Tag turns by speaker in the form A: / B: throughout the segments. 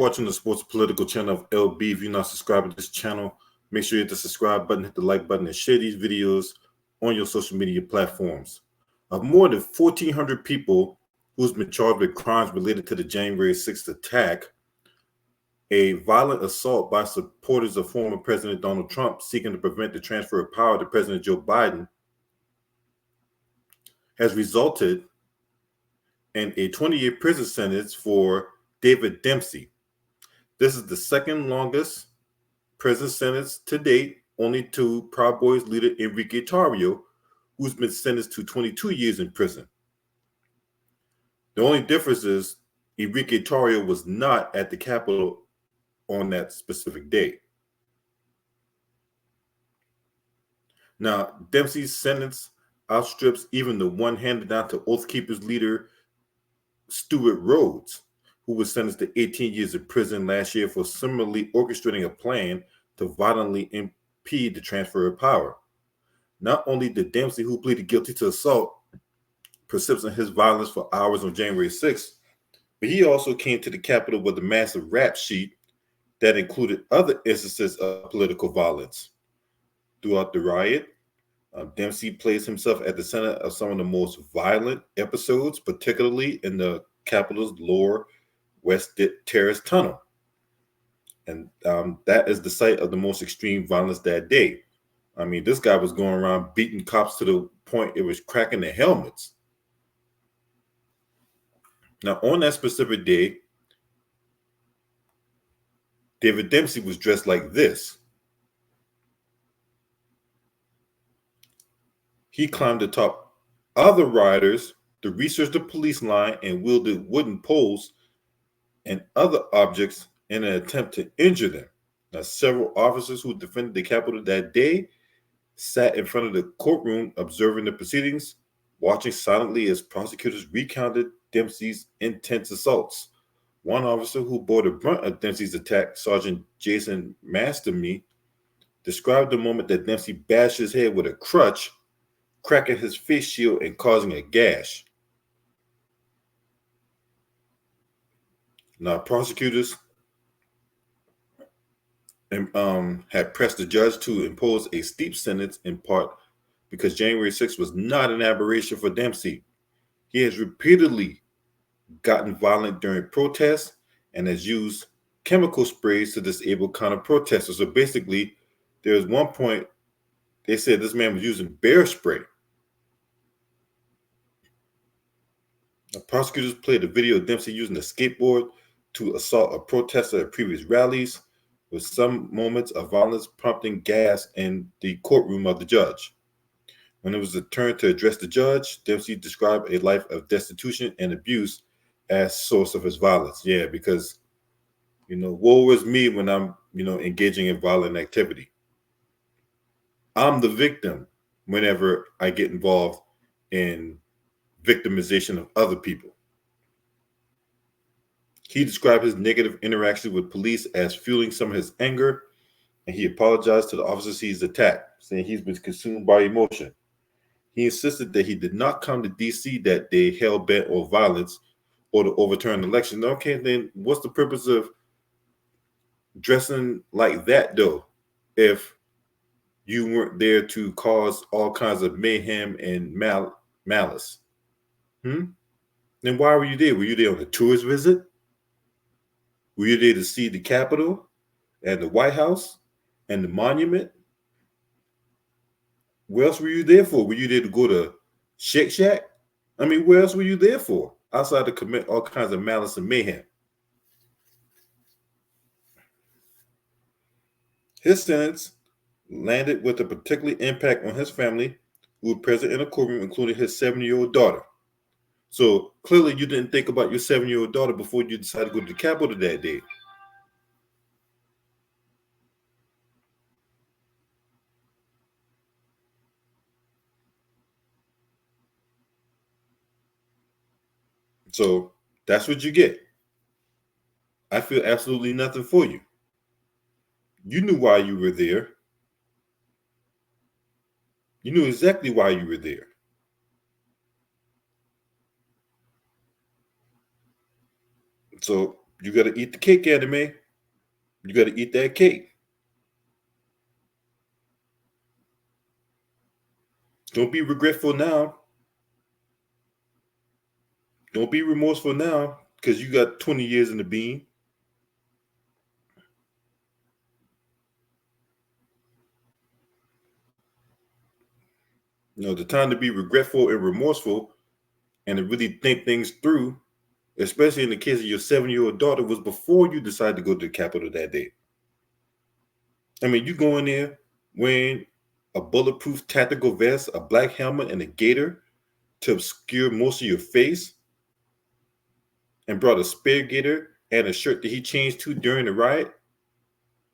A: watching the sports political channel of LB. If you're not subscribed to this channel, make sure you hit the subscribe button, hit the like button, and share these videos on your social media platforms. Of more than 1,400 people who's been charged with crimes related to the January 6th attack, a violent assault by supporters of former President Donald Trump seeking to prevent the transfer of power to President Joe Biden has resulted in a 20-year prison sentence for David Dempsey. This is the second longest prison sentence to date, only to Proud Boys leader Enrique Tarrio, who's been sentenced to 22 years in prison. The only difference is Enrique Tarrio was not at the Capitol on that specific day. Now, Dempsey's sentence outstrips even the one handed down to Oath Keepers leader Stewart Rhodes, who was sentenced to 18 years in prison last year for similarly orchestrating a plan to violently impede the transfer of power. Not only did Dempsey, who pleaded guilty to assault, persist in his violence for hours on January 6th, but he also came to the Capitol with a massive rap sheet that included other instances of political violence. Throughout the riot, Dempsey placed himself at the center of some of the most violent episodes, particularly in the Capitol's lower West Terrace tunnel. And that is the site of the most extreme violence that day. I mean, this guy was going around beating cops to the point it was cracking their helmets. Now, on that specific day, David Dempsey was dressed like this. He climbed atop other riders to research the police line and wielded wooden poles and other objects in an attempt to injure them. Now, several officers who defended the Capitol that day sat in front of the courtroom observing the proceedings, watching silently as prosecutors recounted Dempsey's intense assaults. One officer who bore the brunt of Dempsey's attack, Sergeant Jason Masterme, described the moment that Dempsey bashed his head with a crutch, cracking his face shield and causing a gash. Now, prosecutors had pressed the judge to impose a steep sentence, in part because January 6th was not an aberration for Dempsey. He has repeatedly gotten violent during protests and has used chemical sprays to disable counter-protesters. So basically, there was one point they said this man was using bear spray. The prosecutors played a video of Dempsey using a skateboard to assault a protester at previous rallies, with some moments of violence prompting gas in the courtroom of the judge. When it was a turn to address the judge, Dempsey described a life of destitution and abuse as source of his violence. Yeah, because, woe is me when I'm, engaging in violent activity. I'm the victim whenever I get involved in victimization of other people. He described his negative interaction with police as fueling some of his anger, and he apologized to the officers he's attacked, saying he's been consumed by emotion. He insisted that he did not come to D.C. that day hell-bent on violence or to overturn the election. Okay, then what's the purpose of dressing like that, though, if you weren't there to cause all kinds of mayhem and malice? Then why were you there? Were you there on a tourist visit? Were you there to see the Capitol and the White House and the monument? What else were you there for? Were you there to go to Shake Shack? I mean, where else were you there for? Outside to commit all kinds of malice and mayhem. His sentence landed with a particular impact on his family, who were present in the courtroom, including his 7-year-old daughter. So clearly you didn't think about your 7-year-old daughter before you decided to go to the Capitol that day. So that's what you get. I feel absolutely nothing for you. You knew why you were there. You knew exactly why you were there. So You got to eat the cake, anime. You got to eat that cake. Don't be regretful now. Don't be remorseful now because you got 20 years in the bean. The time to be regretful and remorseful and to really think things through, especially in the case of your 7-year-old daughter, was before you decided to go to the Capitol that day. I mean, you go in there wearing a bulletproof tactical vest, a black helmet, and a gaiter to obscure most of your face, and brought a spare gaiter and a shirt that he changed to during the riot.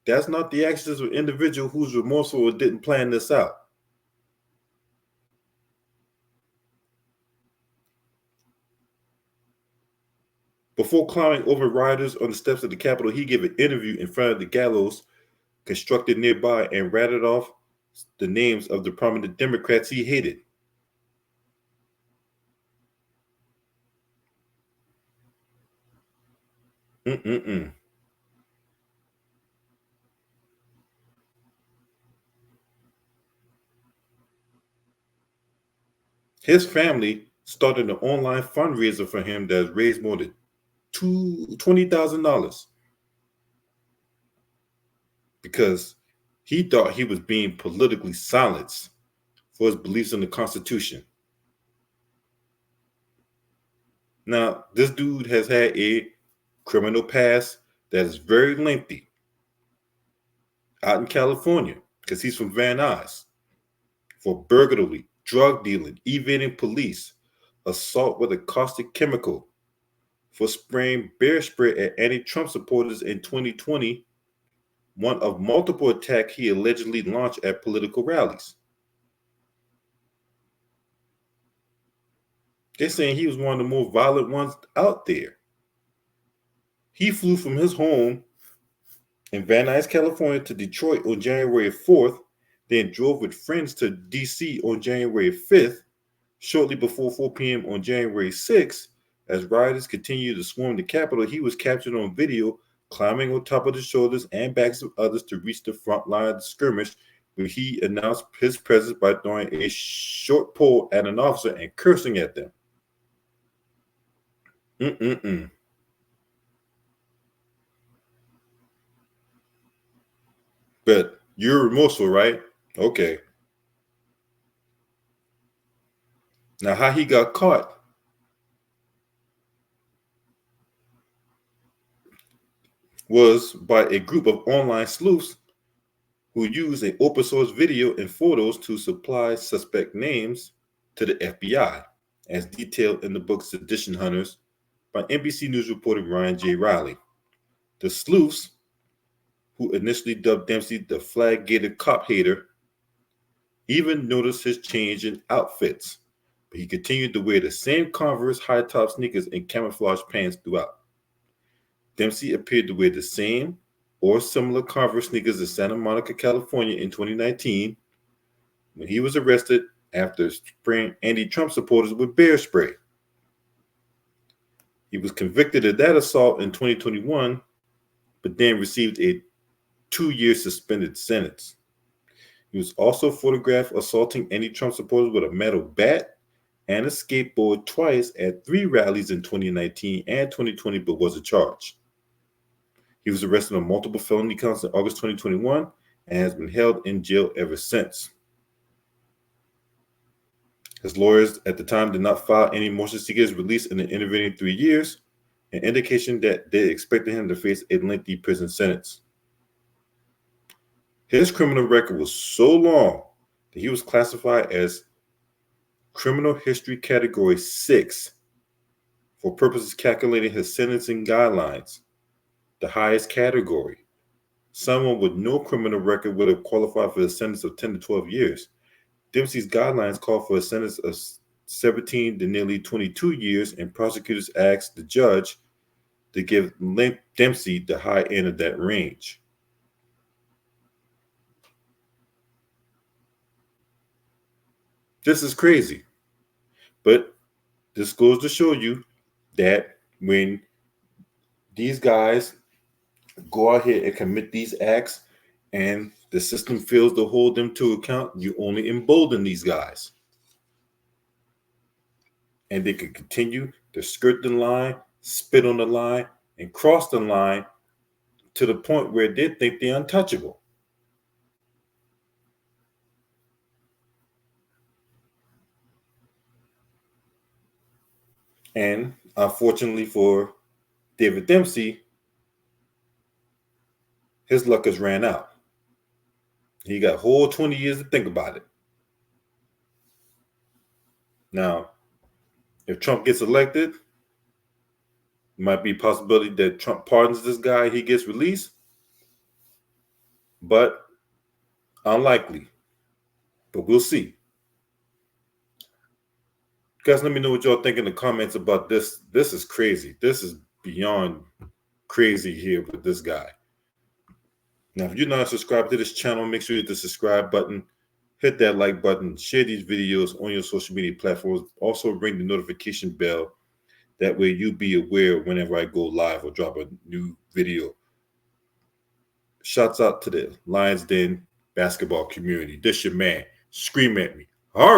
A: That's not the actions of an individual who's remorseful or didn't plan this out. Before climbing over rioters on the steps of the Capitol, he gave an interview in front of the gallows constructed nearby and rattled off the names of the prominent Democrats he hated. Mm-mm-mm. His family started an online fundraiser for him that has raised more than $20,000 because he thought he was being politically silenced for his beliefs in the Constitution. Now, this dude has had a criminal past that is very lengthy out in California because he's from Van Nuys for burglary, drug dealing, evading police, assault with a caustic chemical, for spraying bear spray at anti-Trump supporters in 2020, one of multiple attacks he allegedly launched at political rallies. They're saying he was one of the more violent ones out there. He flew from his home in Van Nuys, California to Detroit on January 4th, then drove with friends to D.C. on January 5th, shortly before 4 p.m. on January 6th. As rioters continued to swarm the Capitol, he was captured on video climbing on top of the shoulders and backs of others to reach the front line of the skirmish, where he announced his presence by throwing a short pole at an officer and cursing at them. Mm-mm-mm. But you're remorseful, right? Okay. Now, how he got caught was by a group of online sleuths who used an open source video and photos to supply suspect names to the FBI, as detailed in the book Sedition Hunters by NBC News reporter Ryan J. Riley. The sleuths, who initially dubbed Dempsey the flag-gated cop hater, even noticed his change in outfits, but he continued to wear the same Converse high-top sneakers and camouflage pants throughout. Dempsey appeared to wear the same or similar Converse sneakers in Santa Monica, California in 2019 when he was arrested after spraying anti-Trump supporters with bear spray. He was convicted of that assault in 2021, but then received a 2-year suspended sentence. He was also photographed assaulting anti-Trump supporters with a metal bat and a skateboard twice at 3 rallies in 2019 and 2020, but wasn't charged. He was arrested on multiple felony counts in August 2021 and has been held in jail ever since. His lawyers at the time did not file any motion seeking his release in the intervening 3 years, an indication that they expected him to face a lengthy prison sentence. His criminal record was so long that he was classified as Criminal History Category 6 for purposes calculating his sentencing guidelines, the highest category. Someone with no criminal record would have qualified for a sentence of 10 to 12 years. Dempsey's guidelines call for a sentence of 17 to nearly 22 years, and prosecutors asked the judge to give Dempsey the high end of that range. This is crazy. But this goes to show you that when these guys go out here and commit these acts, and the system fails to hold them to account, you only embolden these guys. And they can continue to skirt the line, spit on the line, and cross the line to the point where they think they're untouchable. And unfortunately for David Dempsey, his luck has ran out. He got a whole 20 years to think about it. Now, if Trump gets elected, might be a possibility that Trump pardons this guy, he gets released, but unlikely. But we'll see. Guys, let me know what y'all think in the comments about this. This is crazy. This is beyond crazy here with this guy. Now, if you're not subscribed to this channel, make sure you hit the subscribe button, hit that like button, share these videos on your social media platforms. Also, ring the notification bell. That way you'll be aware whenever I go live or drop a new video. Shouts out to the Lions Den basketball community. This your man. Scream at me. All right.